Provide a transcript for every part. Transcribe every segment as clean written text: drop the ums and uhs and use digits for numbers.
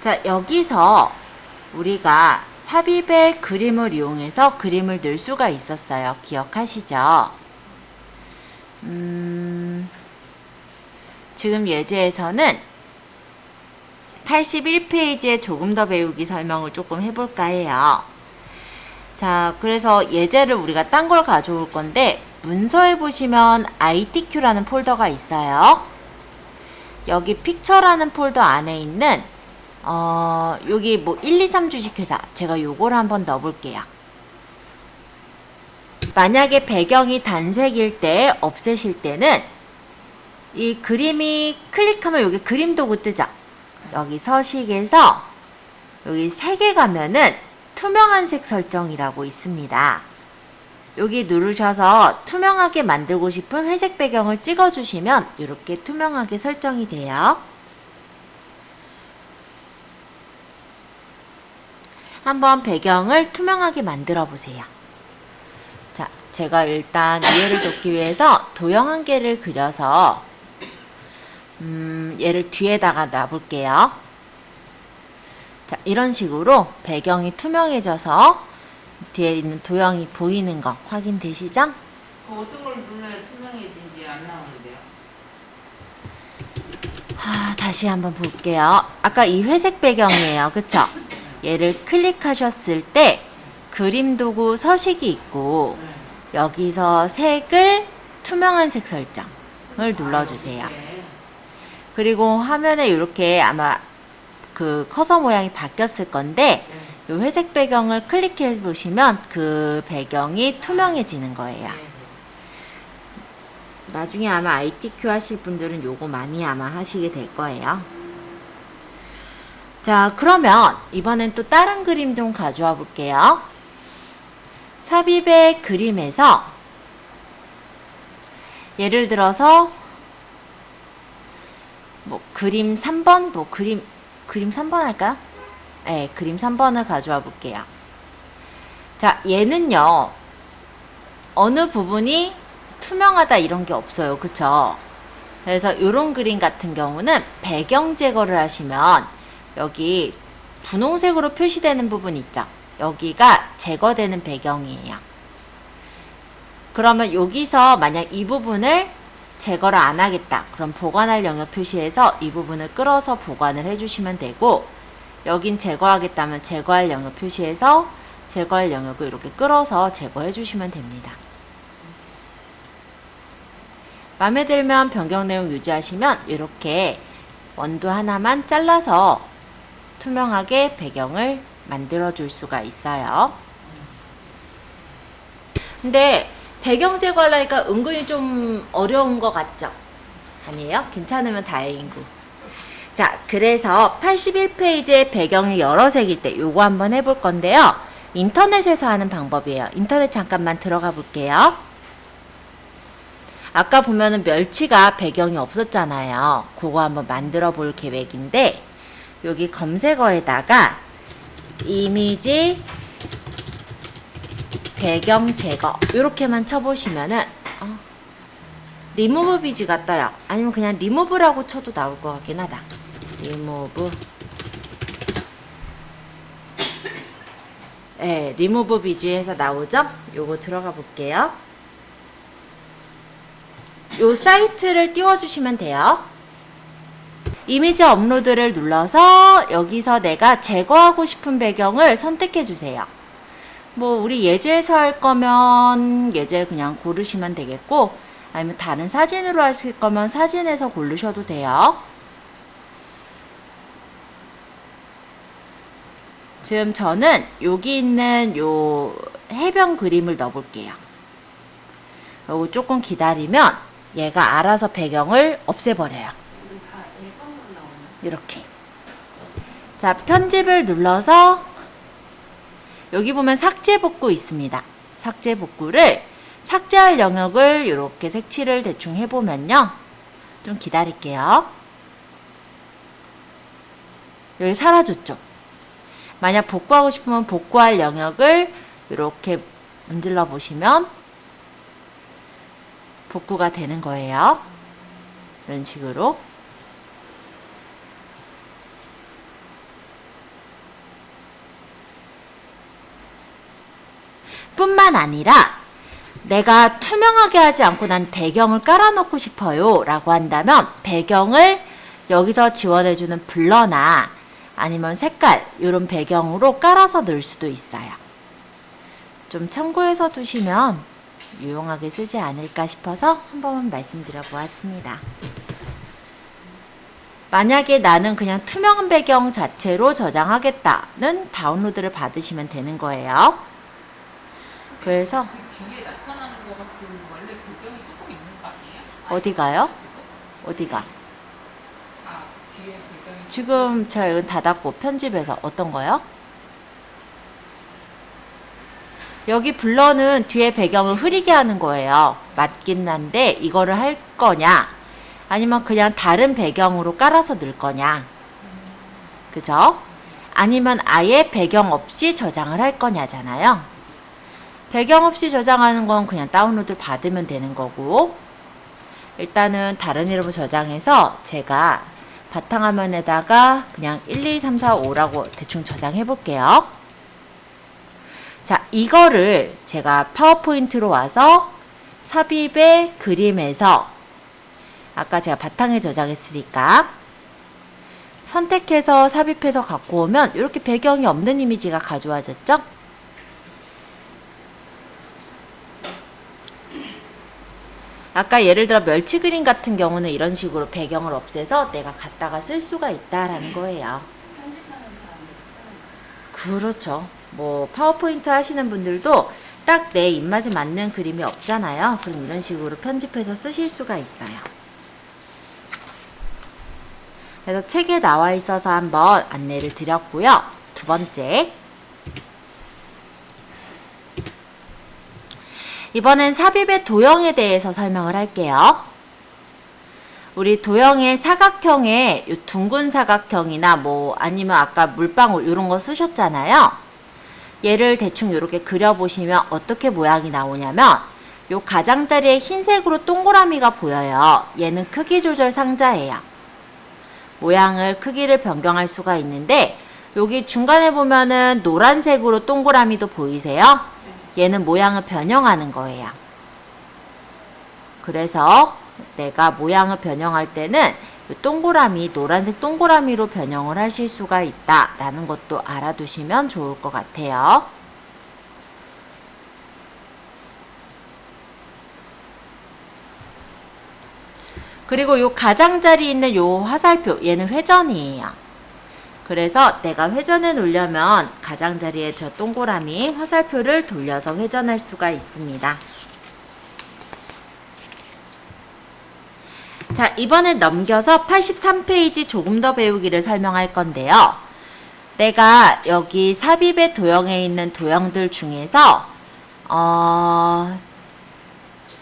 자, 여기서 우리가 삽입의 그림을 이용해서 그림을 넣을 수가 있었어요. 기억하시죠? 지금 예제에서는 81페이지에 조금 더 배우기 설명을 조금 해볼까 해요. 자, 그래서 예제를 우리가 딴 걸 가져올 건데, 문서에 보시면 ITQ라는 폴더가 있어요. 여기 픽처라는 폴더 안에 있는 여기 뭐 1, 2, 3 주식회사, 제가 요걸 한번 넣어볼게요. 만약에 배경이 단색일 때, 없애실 때는 이 그림이 클릭하면 여기 그림 도구 뜨죠? 여기 서식에서 여기 색에 가면은 투명한 색 설정이라고 있습니다. 여기 누르셔서 투명하게 만들고 싶은 회색 배경을 찍어주시면 이렇게 투명하게 설정이 돼요. 한번 배경을 투명하게 만들어 보세요. 자, 제가 일단 이해를 돕기 위해서 도형 한 개를 그려서 얘를 뒤에다가 놔볼게요. 자, 이런 식으로 배경이 투명해져서 뒤에 있는 도형이 보이는 거 확인되시죠? 어떤 걸 눌러야 투명해진지 안 나오는데요? 다시 한번 볼게요. 아까 이 회색 배경이에요. 그쵸? 얘를 클릭하셨을 때 그림 도구 서식이 있고 여기서 색을 투명한 색 설정을 눌러주세요. 그리고 화면에 이렇게 아마 그 커서 모양이 바뀌었을 건데 이 회색 배경을 클릭해 보시면 그 배경이 투명해지는 거예요. 나중에 아마 ITQ 하실 분들은 요거 많이 아마 하시게 될 거예요. 자, 그러면 이번엔 또 다른 그림 좀 가져와 볼게요. 삽입의 그림에서 예를 들어서 뭐 그림 3번, 뭐 그림 3번 할까요? 네, 그림 3번을 가져와 볼게요. 자, 얘는요, 어느 부분이 투명하다 이런 게 없어요. 그쵸? 그래서 이런 그림 같은 경우는 배경 제거를 하시면 여기 분홍색으로 표시되는 부분 있죠? 여기가 제거되는 배경이에요. 그러면 여기서 만약 이 부분을 제거를 안 하겠다. 그럼 보관할 영역 표시에서 이 부분을 끌어서 보관을 해주시면 되고, 여긴 제거하겠다면 제거할 영역 표시에서 제거할 영역을 이렇게 끌어서 제거해 주시면 됩니다. 마음에 들면 변경 내용 유지하시면 이렇게 원두 하나만 잘라서 투명하게 배경을 만들어 줄 수가 있어요. 근데 배경 제거하려니까 은근히 좀 어려운 것 같죠? 아니에요? 괜찮으면 다행이고. 자, 그래서 81페이지에 배경이 여러 색일 때 요거 한번 해볼 건데요. 인터넷에서 하는 방법이에요. 인터넷 잠깐만 들어가 볼게요. 아까 보면은 멸치가 배경이 없었잖아요. 그거 한번 만들어 볼 계획인데, 여기 검색어에다가 이미지 배경 제거 이렇게만 쳐보시면은 리무브 비즈가 떠요. 아니면 그냥 리무브라고 쳐도 나올 것 같긴 하다. 리무브. 네, 리무브 비즈에서 나오죠? 요거 들어가 볼게요. 요 사이트를 띄워주시면 돼요. 이미지 업로드를 눌러서 여기서 내가 제거하고 싶은 배경을 선택해 주세요. 뭐 우리 예제에서 할 거면 예제 그냥 고르시면 되겠고, 아니면 다른 사진으로 하실 거면 사진에서 고르셔도 돼요. 지금 저는 여기 있는 요 해변 그림을 넣어 볼게요. 요거 조금 기다리면 얘가 알아서 배경을 없애버려요. 이렇게. 자, 편집을 눌러서 여기 보면 삭제 복구 있습니다. 삭제 복구를 삭제할 영역을 이렇게 색칠을 대충 해보면요. 좀 기다릴게요. 여기 사라졌죠? 만약 복구하고 싶으면 복구할 영역을 이렇게 문질러 보시면 복구가 되는 거예요. 이런 식으로. 뿐만 아니라 내가 투명하게 하지 않고 난 배경을 깔아놓고 싶어요 라고 한다면 배경을 여기서 지원해주는 블러나 아니면 색깔 이런 배경으로 깔아서 넣을 수도 있어요. 좀 참고해서 두시면 유용하게 쓰지 않을까 싶어서 한 번만 말씀드려 보았습니다. 만약에 나는 그냥 투명한 배경 자체로 저장하겠다는 다운로드를 받으시면 되는 거예요. 그래서 그 뒤에 나타나는 거 같은 원래 배경이 조금 있는 거 아니에요? 어디가요? 어디가? 아, 뒤에 배경이 지금 제가 이건 닫았고 편집해서 어떤 거요? 여기 블러는 뒤에 배경을 흐리게 하는 거예요. 맞긴 한데 이거를 할 거냐 아니면 그냥 다른 배경으로 깔아서 넣을 거냐 그죠? 아니면 아예 배경 없이 저장을 할 거냐잖아요. 배경 없이 저장하는 건 그냥 다운로드를 받으면 되는 거고 일단은 다른 이름으로 저장해서 제가 바탕화면에다가 그냥 1, 2, 3, 4, 5라고 대충 저장해 볼게요. 자, 이거를 제가 파워포인트로 와서 삽입의 그림에서 아까 제가 바탕에 저장했으니까 선택해서 삽입해서 갖고 오면 이렇게 배경이 없는 이미지가 가져와졌죠? 아까 예를 들어 멸치 그림 같은 경우는 이런 식으로 배경을 없애서 내가 갖다가 쓸 수가 있다라는 거예요. 그렇죠. 뭐 파워포인트 하시는 분들도 딱 내 입맛에 맞는 그림이 없잖아요. 그럼 이런 식으로 편집해서 쓰실 수가 있어요. 그래서 책에 나와 있어서 한번 안내를 드렸고요. 두 번째, 이번엔 삽입의 도형에 대해서 설명을 할게요. 우리 도형의 사각형에 요 둥근 사각형이나 뭐 아니면 아까 물방울 이런 거 쓰셨잖아요. 얘를 대충 이렇게 그려보시면 어떻게 모양이 나오냐면 요 가장자리에 흰색으로 동그라미가 보여요. 얘는 크기 조절 상자예요. 모양을 크기를 변경할 수가 있는데 여기 중간에 보면은 노란색으로 동그라미도 보이세요? 얘는 모양을 변형하는 거예요. 그래서 내가 모양을 변형할 때는 동그라미, 노란색 동그라미로 변형을 하실 수가 있다라는 것도 알아두시면 좋을 것 같아요. 그리고 요 가장자리 있는 요 화살표, 얘는 회전이에요. 그래서 내가 회전해 놓으려면 가장자리에 저 동그라미 화살표를 돌려서 회전할 수가 있습니다. 자, 이번엔 넘겨서 83페이지 조금 더 배우기를 설명할 건데요. 내가 여기 삽입의 도형에 있는 도형들 중에서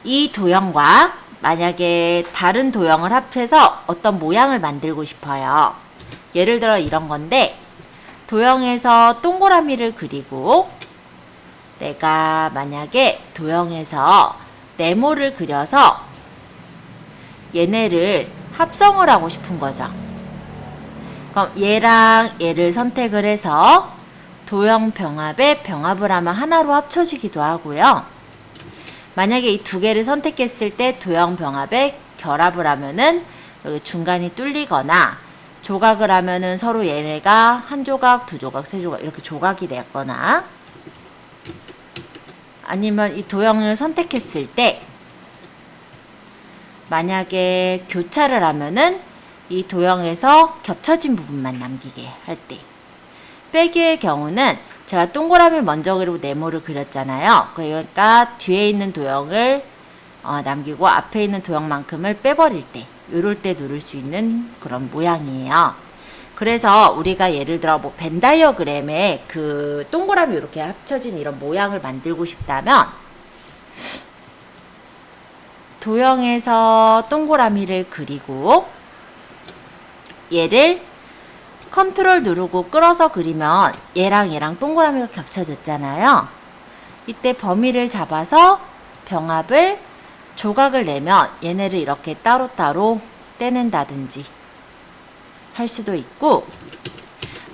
이 도형과 만약에 다른 도형을 합해서 어떤 모양을 만들고 싶어요. 예를 들어 이런 건데 도형에서 동그라미를 그리고 내가 만약에 도형에서 네모를 그려서 얘네를 합성을 하고 싶은 거죠. 그럼 얘랑 얘를 선택을 해서 도형 병합에 병합을 하면 하나로 합쳐지기도 하고요. 만약에 이 두 개를 선택했을 때 도형 병합에 결합을 하면은 여기 중간이 뚫리거나 조각을 하면은 서로 얘네가 한 조각, 두 조각, 세 조각 이렇게 조각이 되거나 아니면 이 도형을 선택했을 때 만약에 교차를 하면은 이 도형에서 겹쳐진 부분만 남기게 할 때 빼기의 경우는 제가 동그라미를 먼저 그리고 네모를 그렸잖아요. 그러니까 뒤에 있는 도형을 남기고 앞에 있는 도형만큼을 빼버릴 때 이럴 때 누를 수 있는 그런 모양이에요. 그래서 우리가 예를 들어 뭐 벤 다이어그램에 그 동그라미 이렇게 합쳐진 이런 모양을 만들고 싶다면 도형에서 동그라미를 그리고 얘를 컨트롤 누르고 끌어서 그리면 얘랑 얘랑 동그라미가 겹쳐졌잖아요. 이때 범위를 잡아서 병합을 조각을 내면 얘네를 이렇게 따로따로 떼낸다든지 할 수도 있고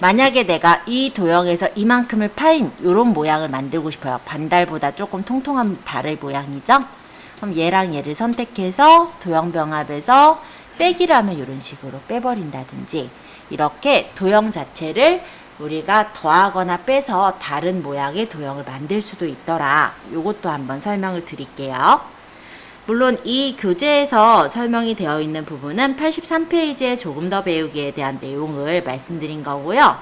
만약에 내가 이 도형에서 이만큼을 파인 요런 모양을 만들고 싶어요. 반달보다 조금 통통한 달의 모양이죠. 그럼 얘랑 얘를 선택해서 도형 병합에서 빼기를 하면 이런 식으로 빼버린다든지, 이렇게 도형 자체를 우리가 더하거나 빼서 다른 모양의 도형을 만들 수도 있더라. 요것도 한번 설명을 드릴게요. 물론 이 교재에서 설명이 되어 있는 부분은 83페이지에 조금 더 배우기에 대한 내용을 말씀드린 거고요.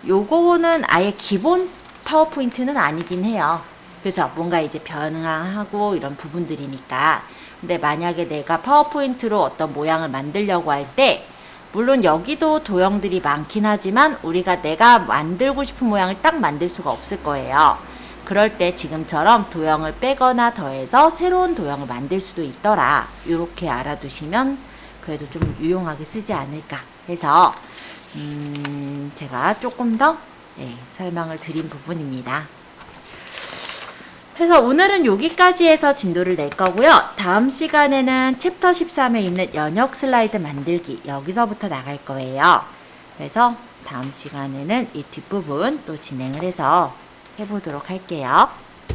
요거는 아예 기본 파워포인트는 아니긴 해요. 그죠? 뭔가 이제 변화하고 이런 부분들이니까. 근데 만약에 내가 파워포인트로 어떤 모양을 만들려고 할 때, 물론 여기도 도형들이 많긴 하지만 우리가 내가 만들고 싶은 모양을 딱 만들 수가 없을 거예요. 그럴 때 지금처럼 도형을 빼거나 더해서 새로운 도형을 만들 수도 있더라. 이렇게 알아두시면 그래도 좀 유용하게 쓰지 않을까 해서 제가 조금 더 설명을 드린 부분입니다. 그래서 오늘은 여기까지 해서 진도를 낼 거고요. 다음 시간에는 챕터 13에 있는 연역 슬라이드 만들기, 여기서부터 나갈 거예요. 그래서 다음 시간에는 이 뒷부분 또 진행을 해서 해보도록 할게요.